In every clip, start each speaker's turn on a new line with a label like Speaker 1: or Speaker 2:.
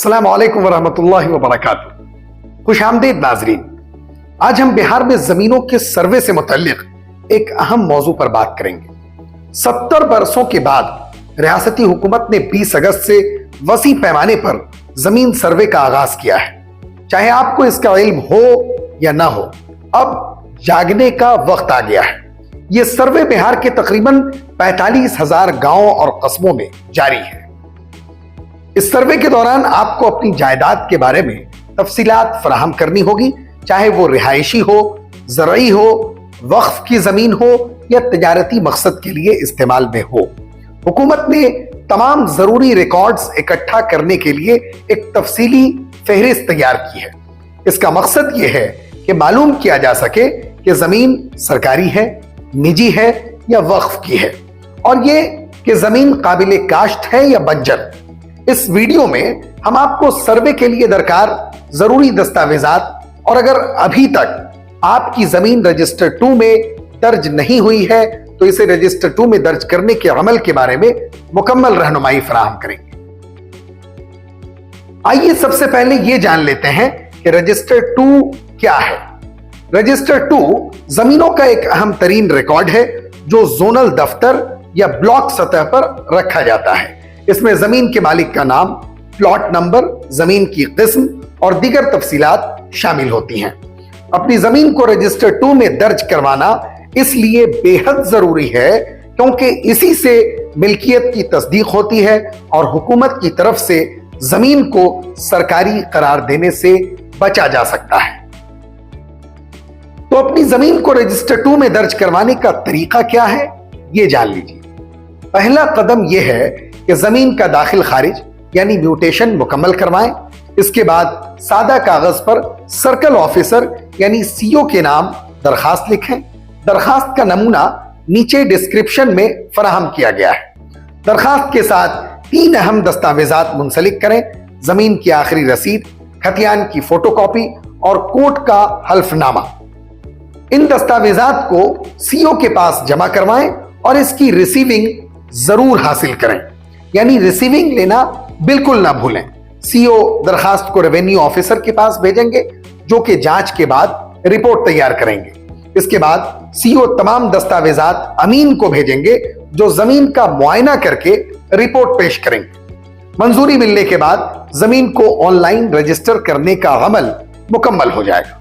Speaker 1: अस्सलाम वालेकुम वरहमतुल्लाहि वबरकातुहू। खुश आमदीद नाजरीन। आज हम बिहार में जमीनों के सर्वे से मुतल्लिक एक अहम मौजू पर बात करेंगे। 70 बरसों के बाद रियासती हुकूमत ने 20 अगस्त से वसी पैमाने पर जमीन सर्वे का आगाज किया है। चाहे आपको इसका इल्म हो या ना हो, अब जागने का वक्त आ गया है। यह सर्वे बिहार के तकरीबन 45,000 गांवों और कस्बों में जारी है। इस सर्वे के दौरान आपको अपनी जायदाद के बारे में तफसीलात फराहम करनी होगी, चाहे वो रिहायशी हो, ज़रई हो, वक्फ की जमीन हो या तिजारती मकसद के लिए इस्तेमाल में हो। हुकूमत ने तमाम जरूरी रिकॉर्ड्स इकट्ठा करने के लिए एक तफसीली फहरिस्त तैयार की है। इसका मकसद ये है कि मालूम किया जा सके कि जमीन सरकारी है, निजी है या वक्फ की है, और ये कि जमीन काबिल काश्त है या बंजर। इस वीडियो में हम आपको सर्वे के लिए दरकार जरूरी दस्तावेजात और अगर अभी तक आपकी जमीन रजिस्टर 2 में दर्ज नहीं हुई है तो इसे रजिस्टर 2 में दर्ज करने के अमल के बारे में मुकम्मल रहनुमाई फराहम करेंगे। आइए सबसे पहले यह जान लेते हैं कि रजिस्टर 2 क्या है। रजिस्टर 2 जमीनों का एक अहम तरीन रिकॉर्ड है जो जोनल दफ्तर या ब्लॉक सतह पर रखा जाता है। इसमें जमीन के मालिक का नाम, प्लॉट नंबर, जमीन की किस्म और दीगर तफसीलात शामिल होती हैं। अपनी जमीन को रजिस्टर 2 में दर्ज करवाना इसलिए बेहद जरूरी है क्योंकि इसी से मिल्कियत की तस्दीक होती है और हुकूमत की तरफ से जमीन को सरकारी करार देने से बचा जा सकता है। तो अपनी जमीन को रजिस्टर 2 में दर्ज करवाने का तरीका क्या है, यह जान लीजिए। पहला कदम यह है कि जमीन का दाखिल खारिज यानी म्यूटेशन मुकम्मल करवाएं। इसके बाद सादा कागज पर सर्कल ऑफिसर यानी सीओ के नाम दरखास्त लिखें। दरखास्त का नमूना नीचे डिस्क्रिप्शन में फराहम किया गया है। दरखास्त के साथ 3 अहम दस्तावेजात मुंसलिक करें: जमीन की आखिरी रसीद, खतियान की फोटोकॉपी और कोर्ट का हल्फनामा। इन दस्तावेजात को सीओ के पास जमा करवाएं और इसकी रिसीविंग जरूर हासिल करें, यानी रिसीविंग लेना बिल्कुल ना भूलें। सीओ दरखास्त को रेवेन्यू ऑफिसर के पास भेजेंगे जो कि जांच के बाद रिपोर्ट तैयार करेंगे। इसके बाद सीओ तमाम दस्तावेजात अमीन को भेजेंगे जो जमीन का मुआयना करके रिपोर्ट पेश करेंगे। मंजूरी मिलने के बाद जमीन को ऑनलाइन रजिस्टर करने का अमल मुकम्मल हो जाएगा।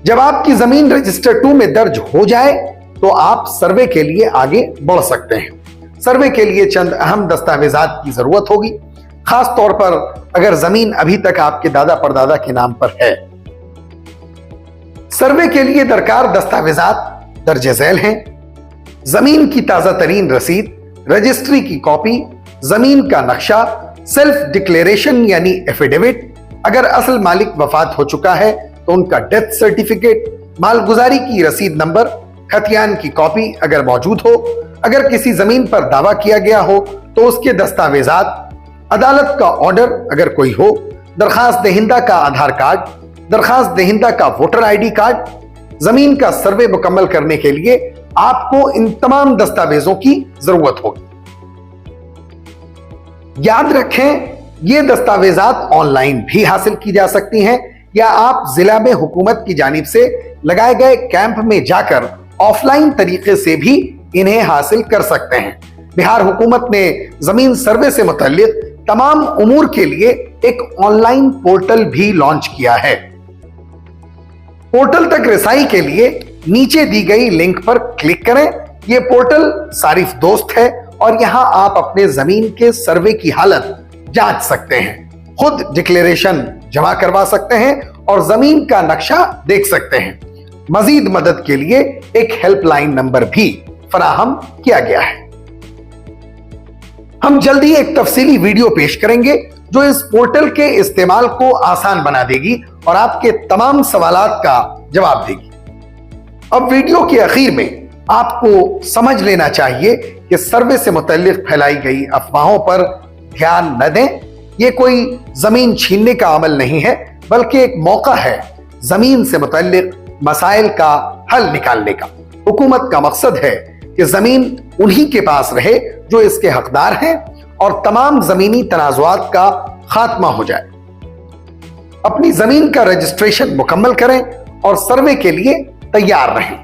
Speaker 1: जब आपकी जमीन रजिस्टर 2 में दर्ज हो जाए तो आप सर्वे के लिए आगे बढ़ सकते हैं। सर्वे के लिए चंद अहम दस्तावेजात की जरूरत होगी, खास तौर पर अगर जमीन अभी तक आपके दादा परदादा के नाम पर है। सर्वे के लिए दरकार दस्तावेजात दर्ज झैल हैं: जमीन की ताजा तरीन रसीद, रजिस्ट्री की कॉपी, जमीन का नक्शा, सेल्फ डिक्लेरेशन यानी एफिडेविट, अगर असल मालिक वफात हो चुका है तो उनका डेथ सर्टिफिकेट, मालगुजारी की रसीद नंबर, खतियान की कॉपी अगर मौजूद हो, अगर किसी जमीन पर दावा किया गया हो तो उसके दस्तावेजात, अदालत का ऑर्डर अगर कोई हो, दरखास्त दहिंदा का आधार कार्ड, दरखास्त दहिंदा का वोटर आईडी कार्ड। जमीन का सर्वे मुकम्मल करने के लिए आपको इन तमाम दस्तावेजों की जरूरत होगी। याद रखें, ये दस्तावेजात ऑनलाइन भी हासिल की जा सकती हैं या आप जिला में हुकूमत की जानिब से लगाए गए कैंप में जाकर ऑफलाइन तरीके से भी इन्हें हासिल कर सकते हैं। बिहार हुकूमत ने जमीन सर्वे से मुतल्लिक तमाम उमूर के लिए एक ऑनलाइन पोर्टल भी लॉन्च किया है। पोर्टल तक रसाई के लिए नीचे दी गई लिंक पर क्लिक करें। यह पोर्टल सारिफ दोस्त है और यहां आप अपने जमीन के सर्वे की हालत जांच सकते हैं, खुद डिक्लेरेशन जमा करवा सकते हैं और जमीन का नक्शा देख सकते हैं। मजीद मदद के लिए एक हेल्पलाइन नंबर भी फराहम किया गया है। हम जल्दी एक तफसीली वीडियो पेश करेंगे जो इस पोर्टल के इस्तेमाल को आसान बना देगी और आपके तमाम सवालात का जवाब देगी। अब वीडियो के आखिर में आपको समझ लेना चाहिए कि सर्वे से मुतल्लिक फैलाई गई अफवाहों पर ध्यान न दें। यह कोई जमीन छीनने का अमल नहीं है, बल्कि एक मौका है जमीन से मुतल्लिक मसाइल का हल निकालने का। हुकूमत का मकसद है कि जमीन उन्हीं के पास रहे जो इसके हकदार हैं और तमाम जमीनी तनाजुआत का खात्मा हो जाए। अपनी जमीन का रजिस्ट्रेशन मुकम्मल करें और सर्वे के लिए तैयार रहें।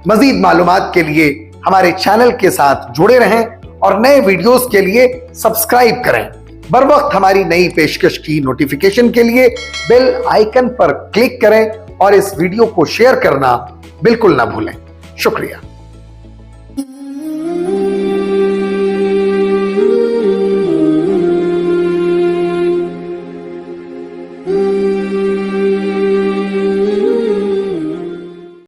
Speaker 1: मजीद मालूमात के लिए हमारे चैनल के साथ जुड़े रहें और नए वीडियोस के लिए सब्सक्राइब करें। बर वक्त हमारी नई पेशकश की नोटिफिकेशन के लिए बेल आइकन पर क्लिक करें और इस वीडियो को शेयर करना बिल्कुल ना भूलें। शुक्रिया।